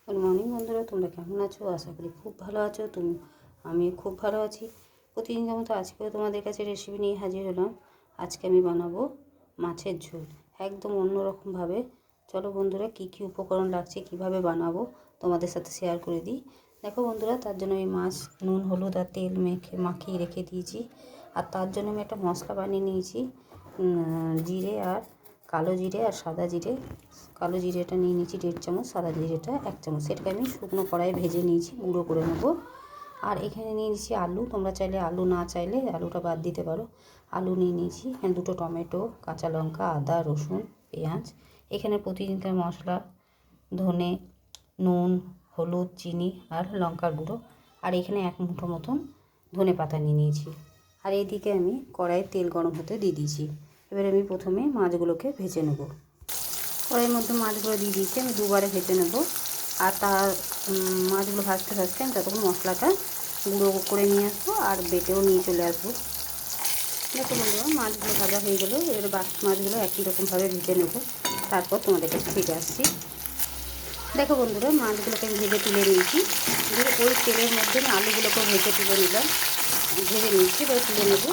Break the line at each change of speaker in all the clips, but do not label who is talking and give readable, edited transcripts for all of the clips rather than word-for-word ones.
Good morning বন্ধুরা, তোমরা কেমন আছো? আশা করি খুব ভালো আছো। আমি খুব ভালো আছি। প্রতিদিনের মতো আজকেও তোমাদের কাছে রেসিপি নিয়ে হাজির হলাম। আজকে আমি বানাবো মাছের ঝোল, একদম অন্যরকমভাবে। চলো বন্ধুরা, কী কী উপকরণ লাগছে, কিভাবে বানাবো তোমাদের সাথে শেয়ার করে দিই। দেখো বন্ধুরা, তার জন্য আমি মাছ নুন হলুদ আর তেল মাখিয়ে রেখে দিয়েছি। আর তার জন্য আমি একটা মশলা বানিয়ে নিয়েছি, জিরে আর কালো জিরে আর সাদা জিরে। কালো জিরেটা নিয়ে নিয়েছি 1.5 চামচ, সাদা জিরেটা 1 চামচ। সেটাকে আমি শুকনো কড়াইয়ে ভেজে নিয়েছি, গুঁড়ো করে নেবো। আর এখানে নিয়ে নিয়েছি আলু। তোমরা চাইলে আলু না চাইলে আলুটা বাদ দিতে পারো। আলু নিয়ে নিয়েছি, এখানে 2টো টমেটো, কাঁচা লঙ্কা, আদা রসুন পেঁয়াজ। এখানে প্রতিদিনকার মশলা ধনে, নুন, হলুদ, চিনি আর লঙ্কার গুঁড়ো। আর এখানে 1 মুঠো মতন ধনে পাতা নিয়ে নিয়েছি। আর এইদিকে আমি কড়াইয়ে তেল গরম হতে দিয়ে দিয়েছি। এবার আমি প্রথমে মাছগুলোকে ভেজে নেব। কড়াইয়ের মধ্যে মাছগুলো দিয়ে দিয়েছি, আমি দুবারে ভেজে নেব। আর তার মাছগুলো ভাজতে ভাজতে আমি ততক্ষণ মশলাটা গুঁড়ো করে নিয়ে আসবো আর বেটেও নিয়ে চলে আসবো। দেখো বন্ধুরা, মাছগুলো ভাজা হয়ে গেলো। এবার বাকি মাছগুলো একই রকমভাবে ভেজে নেব, তারপর তোমাদের কাছে ফিরে আসছি। দেখো বন্ধুরা, মাছগুলোকে আমি ভেজে তুলে নিয়েছি। দিয়ে ওই তেলের মধ্যে আমি আলুগুলোকে ভেজে তুলে নিলাম, ভেজে নিয়েছি। এবার তুলে নেব।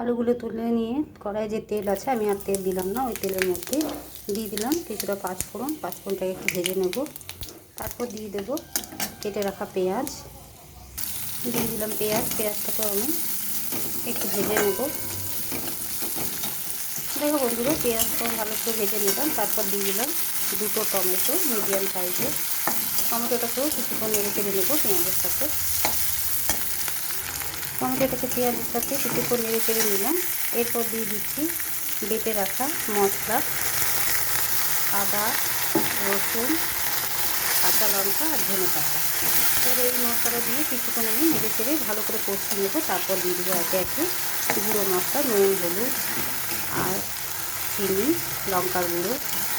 আলুগুলো তুলে নিয়ে কড়াইয়ে যে তেল আছে, আমি আর তেল দিলাম না, ওই তেলের মধ্যে দিয়ে দিলাম কিছুটা পাঁচফোড়ন। পাঁচফোড়নটাকে একটু ভেজে নেব। তারপর দিয়ে দেবো কেটে রাখা পেঁয়াজ। দিয়ে দিলাম পেঁয়াজটাকেও আমি একটু ভেজে নেব। দেখো বন্ধুরা, পেঁয়াজটাও ভালো করে ভেজে নিলাম। তারপর দিয়ে দিলাম 2টো টমেটো, মিডিয়াম সাইজের। টমেটোটাকেও কিছুক্ষণ নেড়ে চেড়ে নেবো পেঁয়াজের সাথে। টমেটোটাকে পেঁয়াজের সাথে কিছুক্ষণ নেড়ে চেড়ে নিলাম। এরপর দিয়ে দিচ্ছি বেটে রাখা মশলা, আদা রসুন কাঁচা লঙ্কা আর ধনে পাতা। এবার এই মশলাটা দিয়ে কিছুক্ষণ আমি নেড়ে চেড়ে ভালো করে কষিয়ে নেবো। তারপর দিয়ে দেবো একে একে গুঁড়ো মশলা, নুন হলুদ আর চিনি, লঙ্কার গুঁড়ো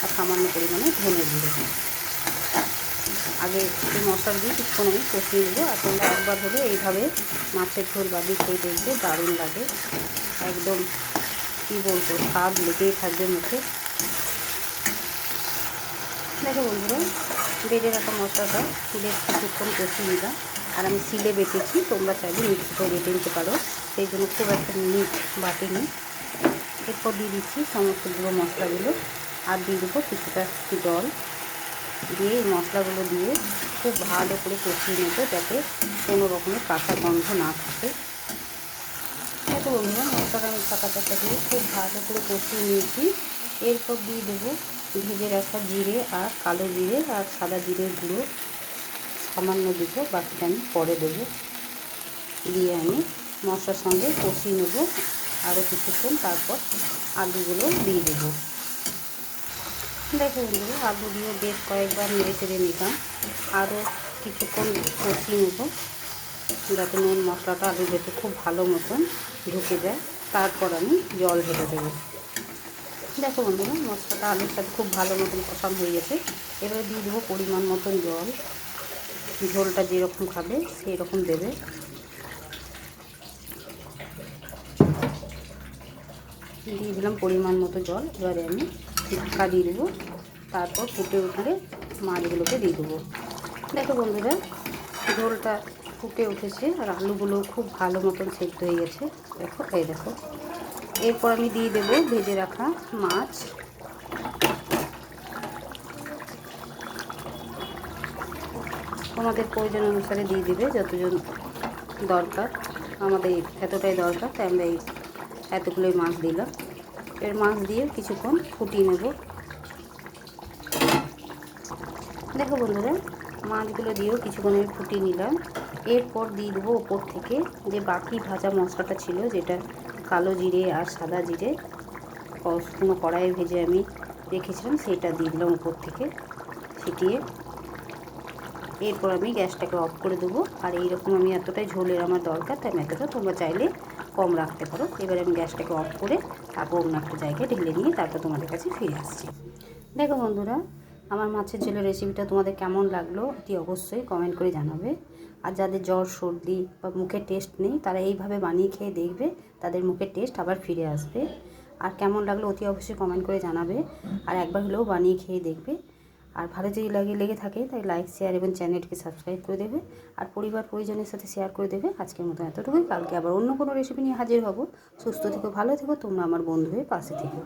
আর সামান্য পরিমাণে ধনে গুঁড়ো। আগে এই মশলা দিয়ে কিছুক্ষণ আমি কষিয়ে নেবো। আর তোমরা একবার হলে এইভাবে মাছের ঝোল বানিয়ে খেয়ে দেখবে, দারুণ লাগে। একদম কী বলবো, স্বাদ লেগেই থাকবে মুখে। দেখো বন্ধুরা, বেটে রাখা মশলাটা বেশ কিছুক্ষণ কষিয়ে নিলাম। আর আমি শিলে বেটেছি, তোমরা চাইলে মিক্সিতেও বেটে নিতে পারো, সেই জন্য খুব একটা মিট বাটিনি। এরপর দিয়ে দিচ্ছি সমস্ত গুঁড়ো মশলাগুলো আর দিয়ে দেবো কিছুটা জল। দিয়ে এই মশলাগুলো দিয়ে খুব ভালো করে কষিয়ে নেবো, যাতে কোনো রকমের কাঁচা গন্ধ না থাকে। এত বন্ধুরা, মশলাটা আমি কাঁচা দিয়ে খুব ভালো করে কষিয়ে নিয়েছি। এরপর দিয়ে দেবো ভেজে রাখা জিরে আর কালো জিরে আর সাদা জিরের গুঁড়ো সামান্য দেবো, বাকিটা আমি পরে দেবো। দিয়ে আমি মশলার সঙ্গে কষিয়ে নেব আরও কিছুক্ষণ। তারপর আলুগুলো দিয়ে দেবো। দেখো বন্ধুরা, আলু দিয়ে বেশ কয়েকবার নেড়ে চেড়ে নিলাম। আরও কিছুক্ষণ কষিয়ে নেব, যাতে নুন মশলাটা আলুর ভেতরে খুব ভালো মতন ঢুকে যায়। তারপর আমি জল ঢেলে দেবো। দেখো বন্ধুরা, মশলাটা আলুর সাথে খুব ভালো মতন কষানো হয়ে গেছে। এবারে দিয়ে দেবো পরিমাণ মতন জল। ঝোলটা যেরকম খাবে সেই রকম দেবে। দিয়ে দিলাম পরিমাণ মতো জল। এবারে আমি ঢাকা দিয়ে দেবো। তারপর ফুটে উঠলে মাছগুলোকে দিয়ে দেবো। দেখো বন্ধুরা, ঝোলটা ফুটে উঠেছে আর আলুগুলো খুব ভালো মতন সেদ্ধ হয়ে গেছে। দেখো, এই দেখো। এরপর আমি দিয়ে দেবো ভেজে রাখা মাছ। তোমাদের প্রয়োজন অনুসারে দিয়ে দিবে, যতজন দরকার। আমাদের এতটাই দরকার, তাই আমরা এতগুলোই মাছ দিলাম। এর মাছ দিয়ে কিছুক্ষণ ফুটিয়ে নেব। দেখো বন্ধুরা, মাছগুলো দিয়েও কিছুক্ষণ আমি ফুটিয়ে নিলাম। এরপর দিয়ে দেবো ওপর থেকে যে বাকি ভাজা মশলাটা ছিল, যেটা কালো জিরে আর সাদা জিরে শুকনো কড়াইয়ে ভেজে আমি রেখেছিলাম, সেটা দিয়ে দিলাম উপর থেকে ছিটিয়ে। এরপর আমি গ্যাসটাকে অফ করে দেবো। আর এইরকম আমি এতটাই ঝোলের আমার দরকার, তাই আমি এতটা, তোমরা চাইলে কম রাখতে পারো। এবার আমি গ্যাসটাকে অফ করে তারপর অন্য একটা জায়গায় ঢেলে নিয়ে তারপর তোমাদের কাছে ফিরে আসছি। দেখো বন্ধুরা, আমার মাছের ঝোলের রেসিপিটা তোমাদের কেমন লাগলো অতি অবশ্যই কমেন্ট করে জানাবে। আর যাদের জ্বর সর্দি বা মুখের টেস্ট নেই, তারা এইভাবে বানিয়ে খেয়ে দেখবে, তাদের মুখের টেস্ট আবার ফিরে আসবে। আর কেমন লাগলো অতি অবশ্যই কমেন্ট করে জানাবে। আর একবার হলেও বানিয়ে খেয়ে দেখবে। আর ভালো যদি লেগে থাকে তাই লাইক, শেয়ার এবং চ্যানেলটিকে সাবস্ক্রাইব করে দেবে। আর পরিবার পরিজনের সাথে শেয়ার করে দেবে। আজকের মতো এতটুকুই। কালকে আবার অন্য কোনো রেসিপি নিয়ে হাজির হব। সুস্থ থেকো, ভালো থেকো, তোমরা আমার বন্ধু হয়ে পাশে থেকো।